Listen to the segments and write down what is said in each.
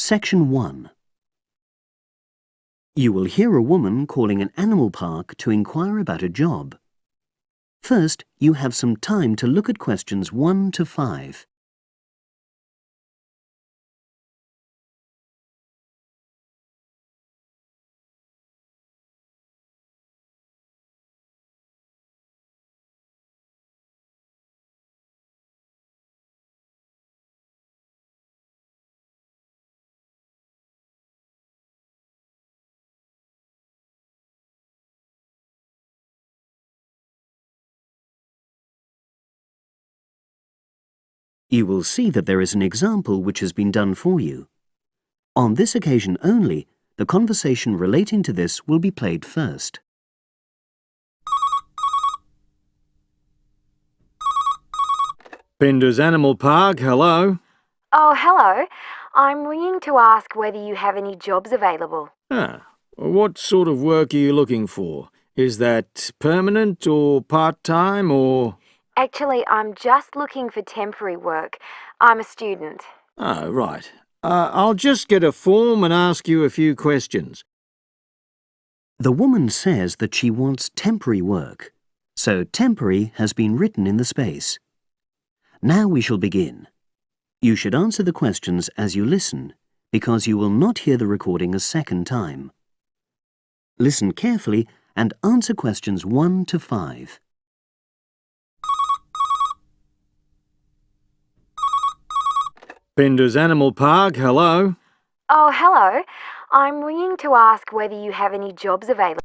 Section 1. You will hear a woman calling an animal park to inquire about a job. First, you have some time to look at questions 1 to 5. You will see that there is an example which has been done for you. On this occasion only, the conversation relating to this will be played first. Pinder's Animal Park, hello. Oh, hello. I'm ringing to ask whether you have any jobs available. What sort of work are you looking for? Is that permanent or part-time or... Actually, I'm just looking for temporary work. I'm a student. Oh, right. I'll just get a form and ask you a few questions. The woman says that she wants temporary work, so temporary has been written in the space. Now we shall begin. You should answer the questions as you listen, because you will not hear the recording a second time. Listen carefully and answer questions 1 to 5. Pinder's Animal Park, hello. Oh, hello. I'm ringing to ask whether you have any jobs available.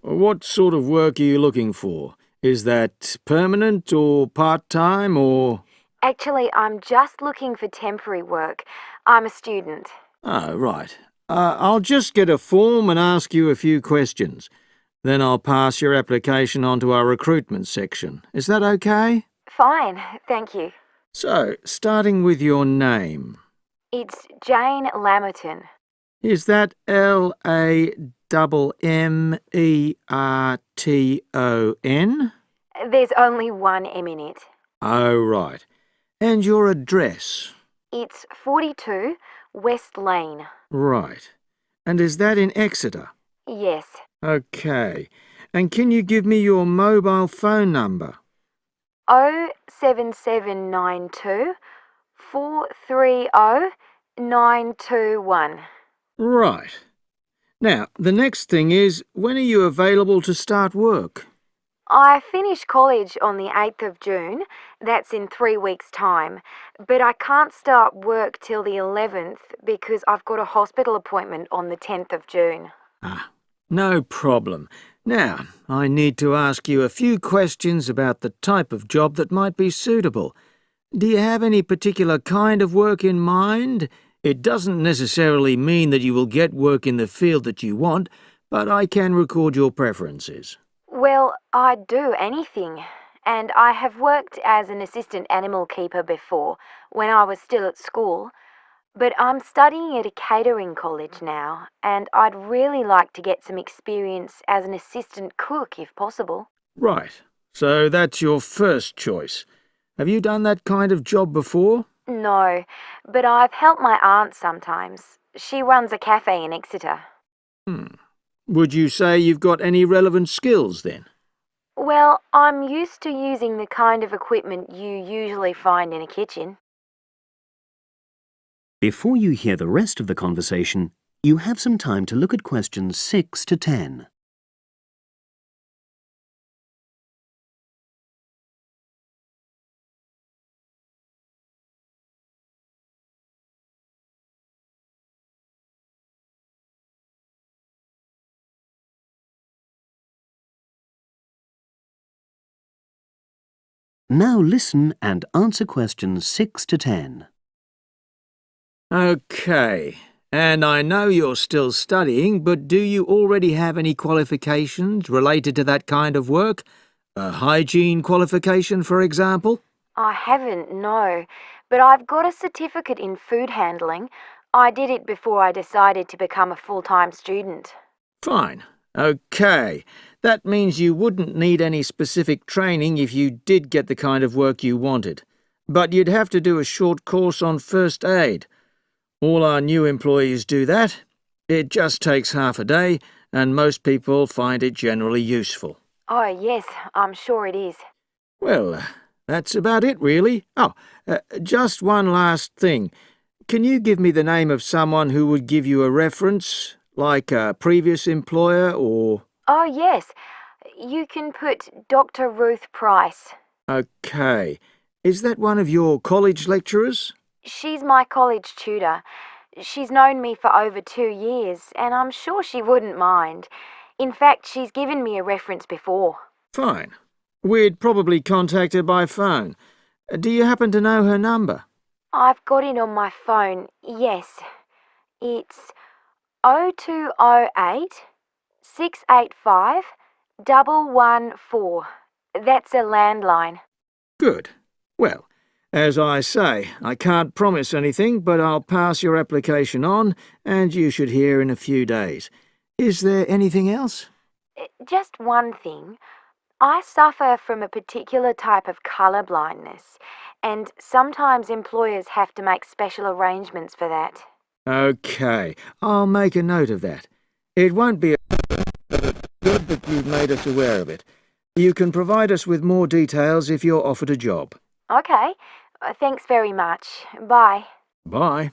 What sort of work are you looking for? Is that permanent or part-time or... Actually, I'm just looking for temporary work. I'm a student. Oh, right. I'll just get a form and ask you a few questions. Then I'll pass your application on to our recruitment section. Is that okay? Fine, thank you. So, starting with your name. It's Jane Lammerton. Is that Lammerton? There's only one M in it. Oh, right. And your address? It's 42 West Lane. Right. And is that in Exeter? Yes. Okay. And can you give me your mobile phone number? 07792 430 921. Right. Now, the next thing is, when are you available to start work? I finish college on the 8th of June. That's in 3 weeks' time. But I can't start work till the 11th because I've got a hospital appointment on the 10th of June. No problem. Now, I need to ask you a few questions about the type of job that might be suitable. Do you have any particular kind of work in mind? It doesn't necessarily mean that you will get work in the field that you want, but I can record your preferences. Well, I'd do anything. And I have worked as an assistant animal keeper before, when I was still at school. But I'm studying at a catering college now, and I'd really like to get some experience as an assistant cook if possible. Right. So that's your first choice. Have you done that kind of job before? No, but I've helped my aunt sometimes. She runs a cafe in Exeter. Would you say you've got any relevant skills then? Well, I'm used to using the kind of equipment you usually find in a kitchen. Before you hear the rest of the conversation, you have some time to look at questions 6 to 10. Now listen and answer questions 6 to 10. Okay. And I know you're still studying, but do you already have any qualifications related to that kind of work? A hygiene qualification, for example? I haven't, no, but I've got a certificate in food handling. I did it before I decided to become a full-time student. Fine. Okay. That means you wouldn't need any specific training if you did get the kind of work you wanted. But you'd have to do a short course on first aid. All our new employees do that. It just takes half a day, and most people find it generally useful. Oh, yes, I'm sure it is. Well, that's about it, really. Just one last thing. Can you give me the name of someone who would give you a reference, like a previous employer or... Oh, yes. You can put Dr. Ruth Price. Okay. Is that one of your college lecturers? She's my college tutor. She's known me for over 2 years, and I'm sure she wouldn't mind. In fact, she's given me a reference before. Fine. We'd probably contact her by phone. Do you happen to know her number? I've got it on my phone, yes. It's 0208 685 114. That's a landline. Good. Well, as I say, I can't promise anything, but I'll pass your application on, and you should hear in a few days. Is there anything else? Just one thing. I suffer from a particular type of colour blindness, and sometimes employers have to make special arrangements for that. Okay, I'll make a note of that. It won't be good that you've made us aware of it. You can provide us with more details if you're offered a job. Okay. Thanks very much. Bye. Bye.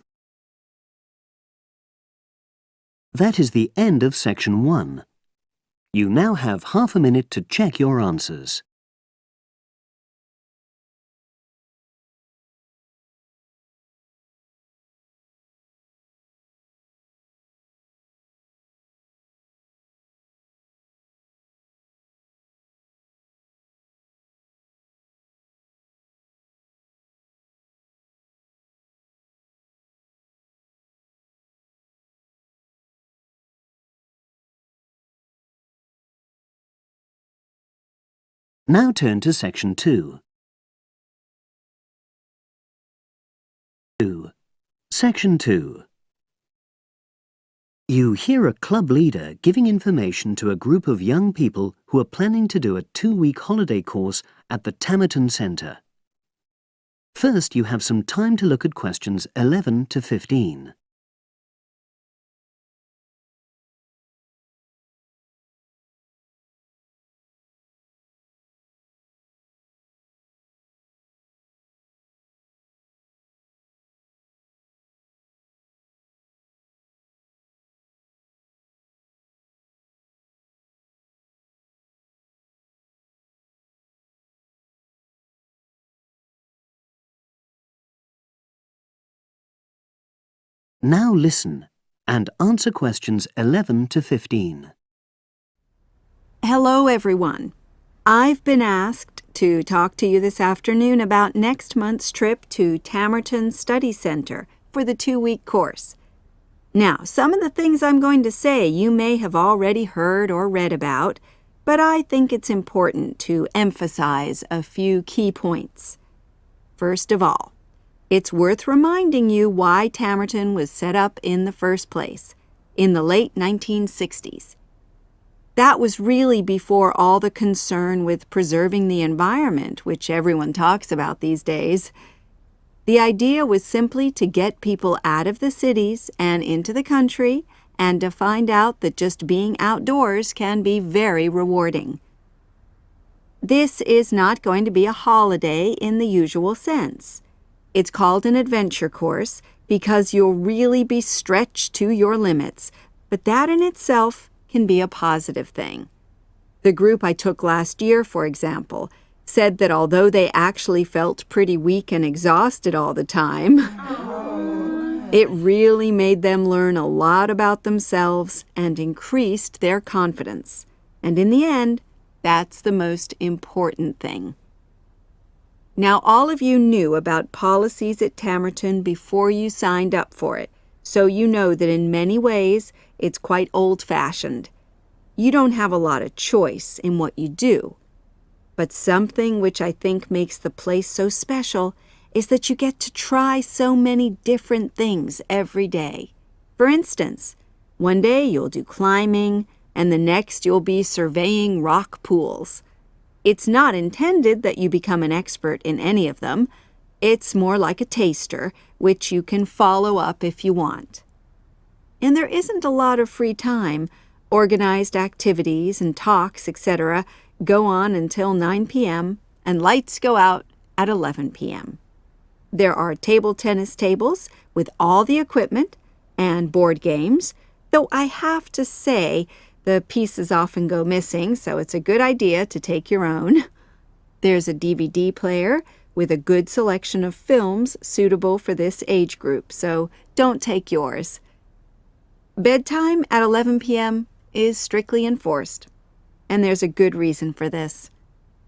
That is the end of section 1. You now have half a minute to check your answers. Now turn to section 2. Section 2. You hear a club leader giving information to a group of young people who are planning to do a 2-week holiday course at the Tamerton Centre. First, you have some time to look at questions 11 to 15. Now listen and answer questions 11 to 15. Hello, everyone. I've been asked to talk to you this afternoon about next month's trip to Tamerton Study Center for the 2-week course. Now, some of the things I'm going to say you may have already heard or read about, but I think it's important to emphasize a few key points. First of all, it's worth reminding you why Tamerton was set up in the first place, in the late 1960s. That was really before all the concern with preserving the environment, which everyone talks about these days. The idea was simply to get people out of the cities and into the country and to find out that just being outdoors can be very rewarding. This is not going to be a holiday in the usual sense. It's called an adventure course because you'll really be stretched to your limits, but that in itself can be a positive thing. The group I took last year, for example, said that although they actually felt pretty weak and exhausted all the time, it really made them learn a lot about themselves and increased their confidence. And in the end, that's the most important thing. Now, all of you knew about policies at Tamerton before you signed up for it, so you know that in many ways it's quite old-fashioned. You don't have a lot of choice in what you do. But something which I think makes the place so special is that you get to try so many different things every day. For instance, one day you'll do climbing, and the next you'll be surveying rock pools. It's not intended that you become an expert in any of them, It's more like a taster, which you can follow up if you want. And there isn't a lot of free time. Organized activities and talks, etc., go on until 9 p.m., and lights go out at 11 p.m. There are table tennis tables with all the equipment and board games, though I have to say the pieces often go missing, so it's a good idea to take your own. There's a DVD player with a good selection of films suitable for this age group, so don't take yours. Bedtime at 11 p.m. is strictly enforced, and there's a good reason for this.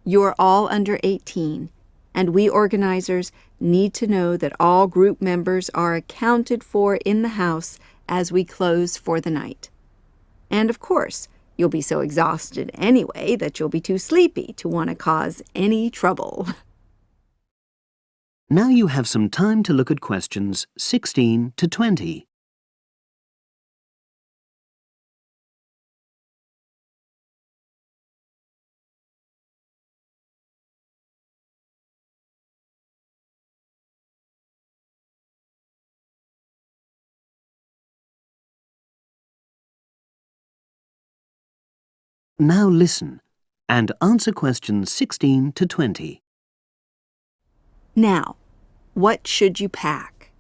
You're all under 18, and we organizers need to know that all group members are accounted for in the house as we close for the night. And of course, you'll be so exhausted anyway that you'll be too sleepy to want to cause any trouble. Now you have some time to look at questions 16 to 20. Now listen and answer questions 16 to 20. Now, what should you pack?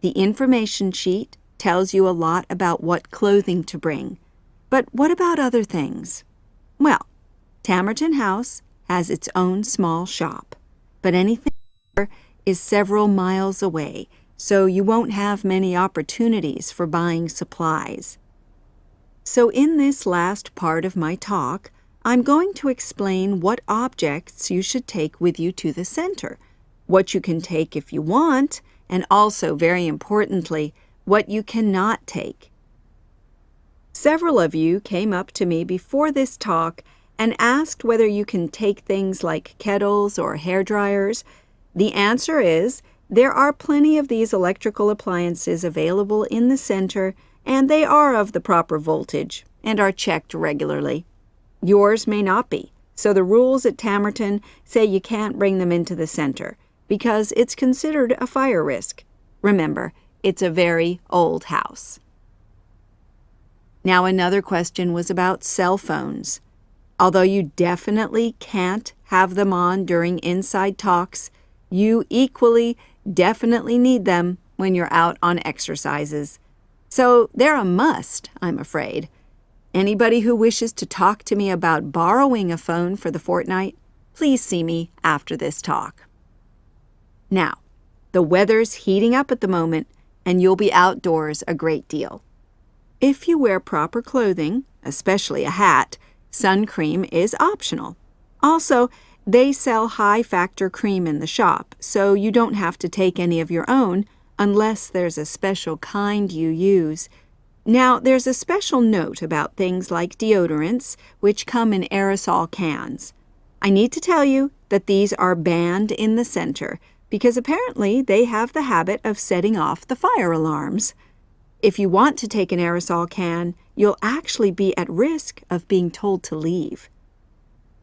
The information sheet tells you a lot about what clothing to bring. But what about other things? Well, Tamerton House has its own small shop, but anything there is several miles away, so you won't have many opportunities for buying supplies. So in this last part of my talk, I'm going to explain what objects you should take with you to the center, what you can take if you want, and also, very importantly, what you cannot take. Several of you came up to me before this talk and asked whether you can take things like kettles or hair dryers. The answer is there are plenty of these electrical appliances available in the center, and they are of the proper voltage and are checked regularly. Yours may not be, so the rules at Tamerton say you can't bring them into the center because it's considered a fire risk. Remember, it's a very old house. Now, another question was about cell phones. Although you definitely can't have them on during inside talks, you equally definitely need them when you're out on exercises. So they're a must, I'm afraid. Anybody who wishes to talk to me about borrowing a phone for the fortnight, please see me after this talk. Now, the weather's heating up at the moment, and you'll be outdoors a great deal. If you wear proper clothing, especially a hat, sun cream is optional. Also, they sell high-factor cream in the shop, so you don't have to take any of your own unless there's a special kind you use. Now, there's a special note about things like deodorants, which come in aerosol cans. I need to tell you that these are banned in the center because apparently they have the habit of setting off the fire alarms. If you want to take an aerosol can, you'll actually be at risk of being told to leave.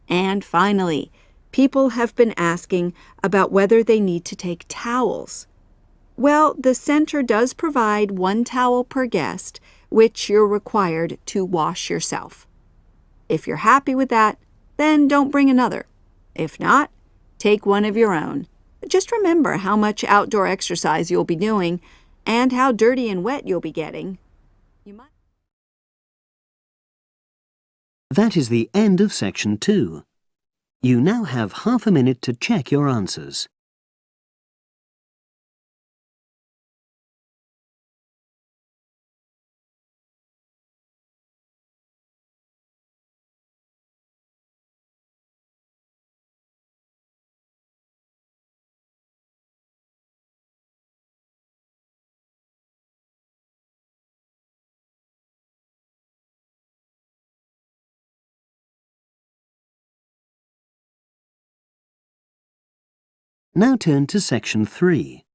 And finally, people have been asking about whether they need to take towels. Well, the center does provide 1 towel per guest, which you're required to wash yourself. If you're happy with that, then don't bring another. If not, take one of your own. Just remember how much outdoor exercise you'll be doing and how dirty and wet you'll be getting. That is the end of section 2. You now have half a minute to check your answers. Now turn to section 3.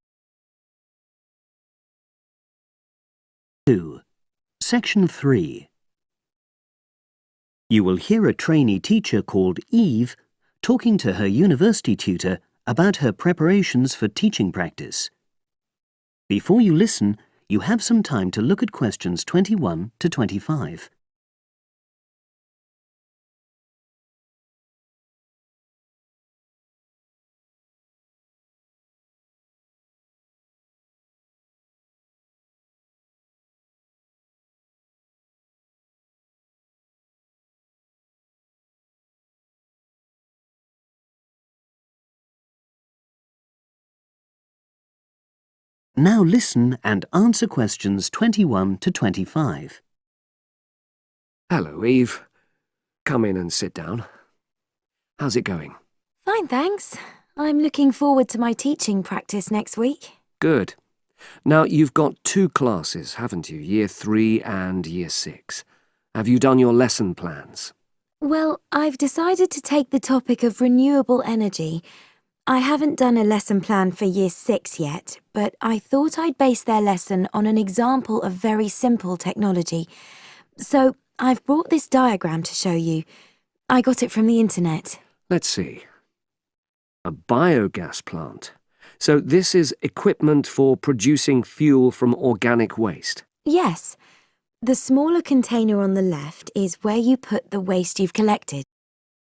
2. Section 3. You will hear a trainee teacher called Eve talking to her university tutor about her preparations for teaching practice. Before you listen, you have some time to look at questions 21 to 25. Now listen and answer questions 21 to 25. Hello, Eve. Come in and sit down. How's it going? Fine, thanks. I'm looking forward to my teaching practice next week. Good. Now, you've got 2 classes, haven't you? Year 3 and Year 6. Have you done your lesson plans? Well, I've decided to take the topic of renewable energy. I haven't done a lesson plan for Year 6 yet, but I thought I'd base their lesson on an example of very simple technology. So I've brought this diagram to show you. I got it from the internet. Let's see. A biogas plant. So this is equipment for producing fuel from organic waste. Yes. The smaller container on the left is where you put the waste you've collected.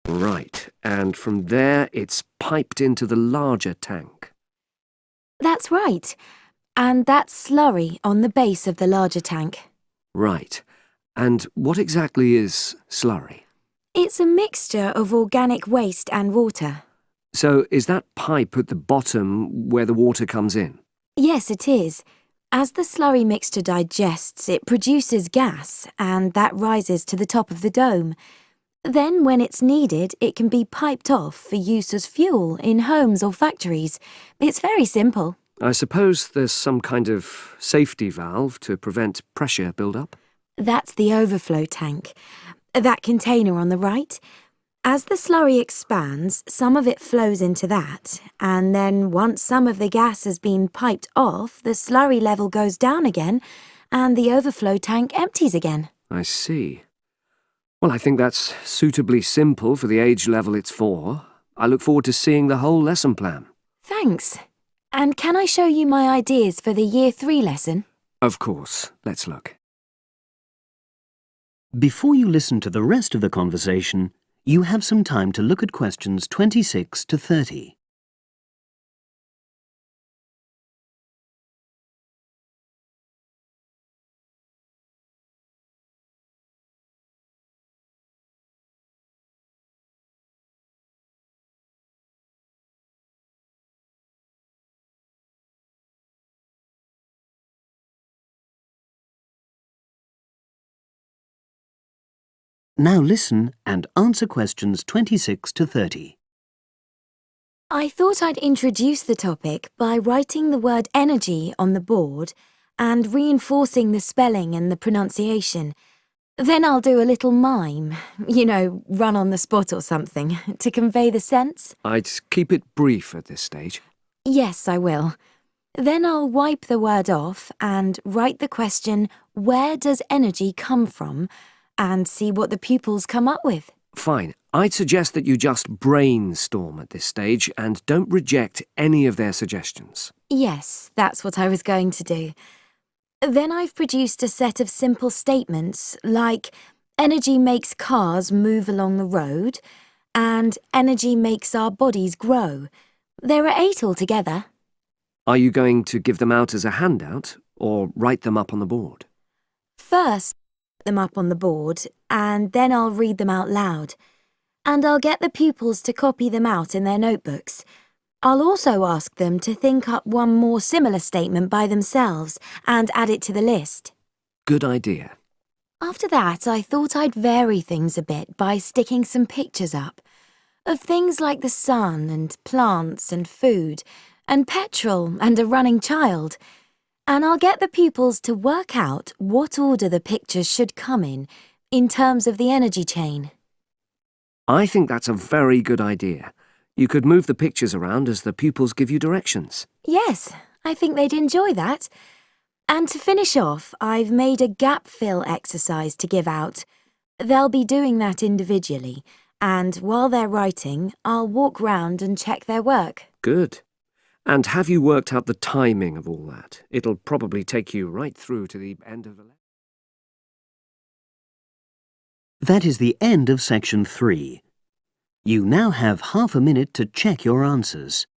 Right, and from there it's piped into the larger tank. That's right. And that's slurry on the base of the larger tank. Right. And what exactly is slurry? It's a mixture of organic waste and water. So is that pipe at the bottom where the water comes in? Yes, it is. As the slurry mixture digests, it produces gas, and that rises to the top of the dome. Then, when it's needed, it can be piped off for use as fuel in homes or factories. It's very simple. I suppose there's some kind of safety valve to prevent pressure build-up? That's the overflow tank. That container on the right. As the slurry expands, some of it flows into that, and then once some of the gas has been piped off, the slurry level goes down again, and the overflow tank empties again. I see. Well, I think that's suitably simple for the age level it's for. I look forward to seeing the whole lesson plan. Thanks. And can I show you my ideas for the Year 3 lesson? Of course. Let's look. Before you listen to the rest of the conversation, you have some time to look at questions 26 to 30. Now listen and answer questions 26 to 30. I thought I'd introduce the topic by writing the word energy on the board and reinforcing the spelling and the pronunciation. Then I'll do a little mime, run on the spot or something, to convey the sense. I'd keep it brief at this stage. Yes, I will. Then I'll wipe the word off and write the question, where does energy come from? And see what the pupils come up with. Fine. I'd suggest that you just brainstorm at this stage and don't reject any of their suggestions. Yes, that's what I was going to do. Then I've produced a set of simple statements like, energy makes cars move along the road, and energy makes our bodies grow. There are 8 altogether. Are you going to give them out as a handout or write them up on the board? First, them up on the board, and then I'll read them out loud. And I'll get the pupils to copy them out in their notebooks. I'll also ask them to think up one more similar statement by themselves and add it to the list. Good idea. After that, I thought I'd vary things a bit by sticking some pictures up of things like the sun and plants and food and petrol and a running child. And I'll get the pupils to work out what order the pictures should come in terms of the energy chain. I think that's a very good idea. You could move the pictures around as the pupils give you directions. Yes, I think they'd enjoy that. And to finish off, I've made a gap fill exercise to give out. They'll be doing that individually, And while they're writing, I'll walk round and check their work. Good. And have you worked out the timing of all that? It'll probably take you right through to the end of the lesson. That is the end of section 3. You now have half a minute to check your answers.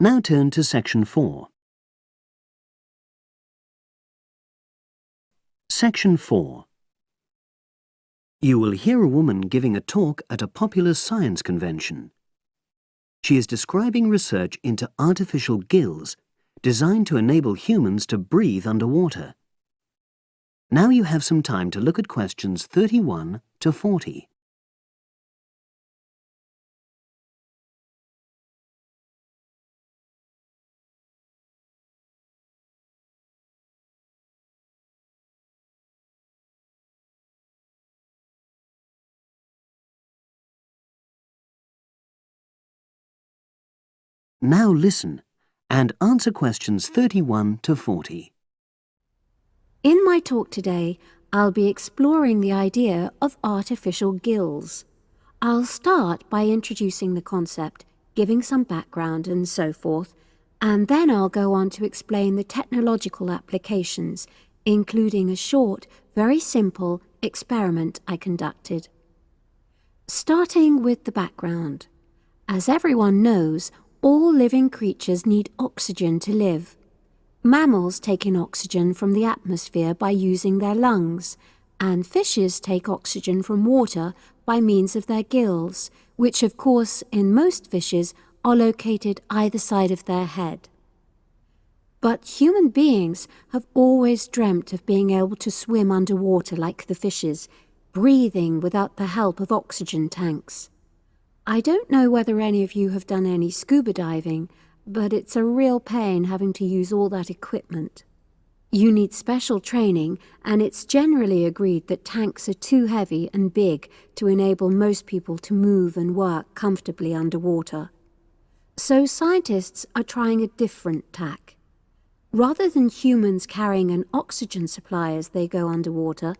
Now turn to section 4. Section 4. You will hear a woman giving a talk at a popular science convention. She is describing research into artificial gills designed to enable humans to breathe underwater. Now you have some time to look at questions 31 to 40. Now listen and answer questions 31 to 40. In my talk today, I'll be exploring the idea of artificial gills. I'll start by introducing the concept, giving some background and so forth, and then I'll go on to explain the technological applications, including a short, very simple experiment I conducted. Starting with the background. As everyone knows, all living creatures need oxygen to live. Mammals take in oxygen from the atmosphere by using their lungs, and fishes take oxygen from water by means of their gills, which of course in most fishes are located either side of their head. But human beings have always dreamt of being able to swim underwater like the fishes, breathing without the help of oxygen tanks. I don't know whether any of you have done any scuba diving, but it's a real pain having to use all that equipment. You need special training, and it's generally agreed that tanks are too heavy and big to enable most people to move and work comfortably underwater. So scientists are trying a different tack. Rather than humans carrying an oxygen supply as they go underwater,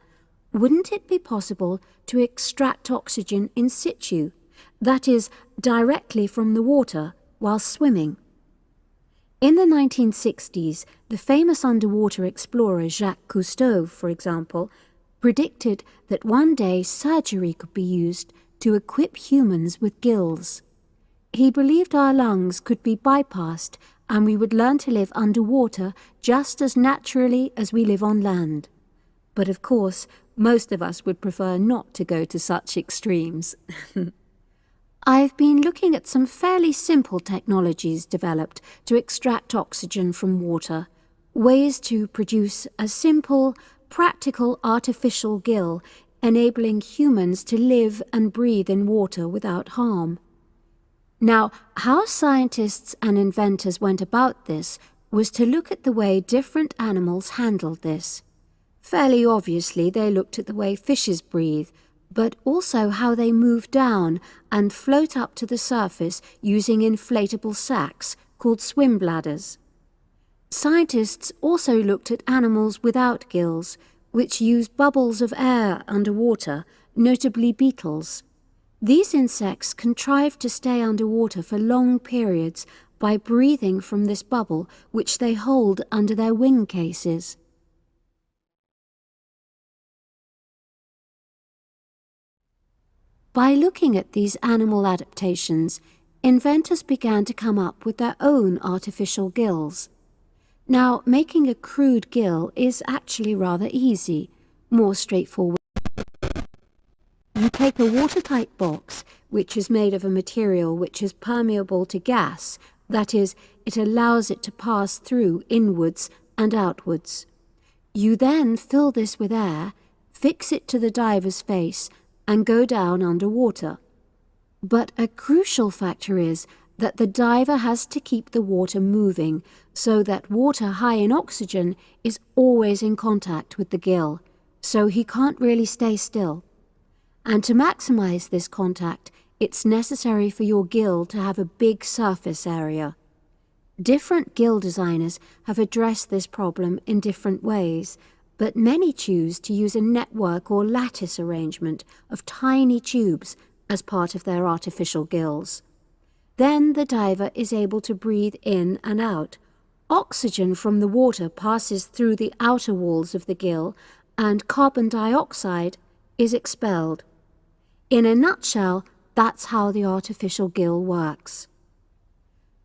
wouldn't it be possible to extract oxygen in situ? That is, directly from the water while swimming. In the 1960s, the famous underwater explorer Jacques Cousteau, for example, predicted that one day surgery could be used to equip humans with gills. He believed our lungs could be bypassed and we would learn to live underwater just as naturally as we live on land. But of course, most of us would prefer not to go to such extremes. I've been looking at some fairly simple technologies developed to extract oxygen from water, ways to produce a simple, practical artificial gill enabling humans to live and breathe in water without harm. Now, how scientists and inventors went about this was to look at the way different animals handled this. Fairly obviously, they looked at the way fishes breathe, but also how they move down and float up to the surface using inflatable sacs called swim bladders. Scientists also looked at animals without gills, which use bubbles of air underwater, notably beetles. These insects contrive to stay underwater for long periods by breathing from this bubble, which they hold under their wing cases. By looking at these animal adaptations, inventors began to come up with their own artificial gills. Now, making a crude gill is actually rather easy, more straightforward. You take a watertight box, which is made of a material which is permeable to gas, that is, it allows it to pass through inwards and outwards. You then fill this with air, fix it to the diver's face, and go down underwater. But a crucial factor is that the diver has to keep the water moving so that water high in oxygen is always in contact with the gill, so he can't really stay still. And to maximize this contact, it's necessary for your gill to have a big surface area. Different gill designers have addressed this problem in different ways, but many choose to use a network or lattice arrangement of tiny tubes as part of their artificial gills. Then the diver is able to breathe in and out. Oxygen from the water passes through the outer walls of the gill, and carbon dioxide is expelled. In a nutshell, that's how the artificial gill works.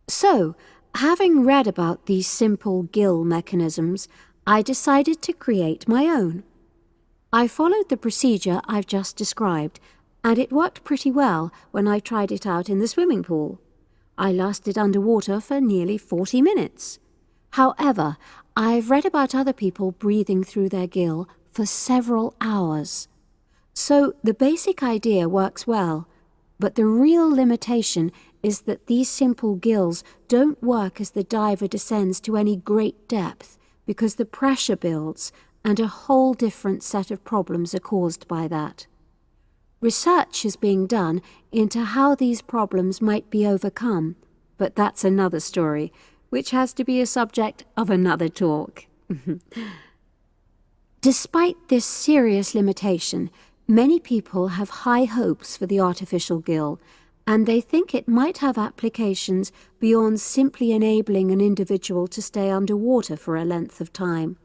So, having read about these simple gill mechanisms, I decided to create my own. I followed the procedure I've just described, and it worked pretty well when I tried it out in the swimming pool. I lasted underwater for nearly 40 minutes. However, I've read about other people breathing through their gill for several hours. So the basic idea works well, but the real limitation is that these simple gills don't work as the diver descends to any great depth because the pressure builds and a whole different set of problems are caused by that. Research is being done into how these problems might be overcome, but that's another story, which has to be a subject of another talk. Despite this serious limitation, many people have high hopes for the artificial gill, and they think it might have applications beyond simply enabling an individual to stay underwater for a length of time.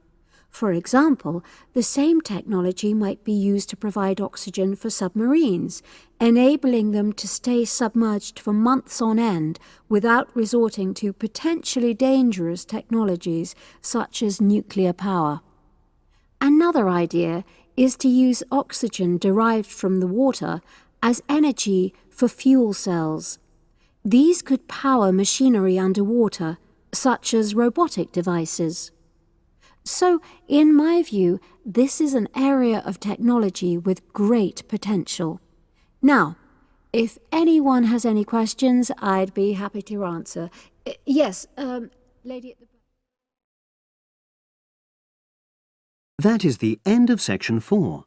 For example, the same technology might be used to provide oxygen for submarines, enabling them to stay submerged for months on end without resorting to potentially dangerous technologies such as nuclear power. Another idea is to use oxygen derived from the water as energy for fuel cells. These could power machinery underwater, such as robotic devices. So, in my view, this is an area of technology with great potential. Now, if anyone has any questions, I'd be happy to answer. Yes, lady at the back. That is the end of section 4.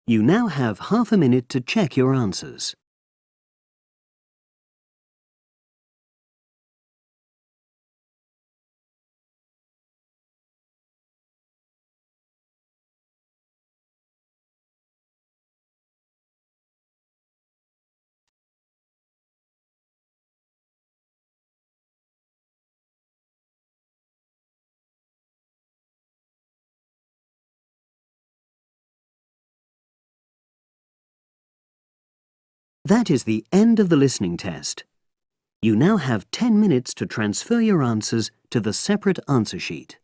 You now have half a minute to check your answers. That is the end of the listening test. You now have 10 minutes to transfer your answers to the separate answer sheet.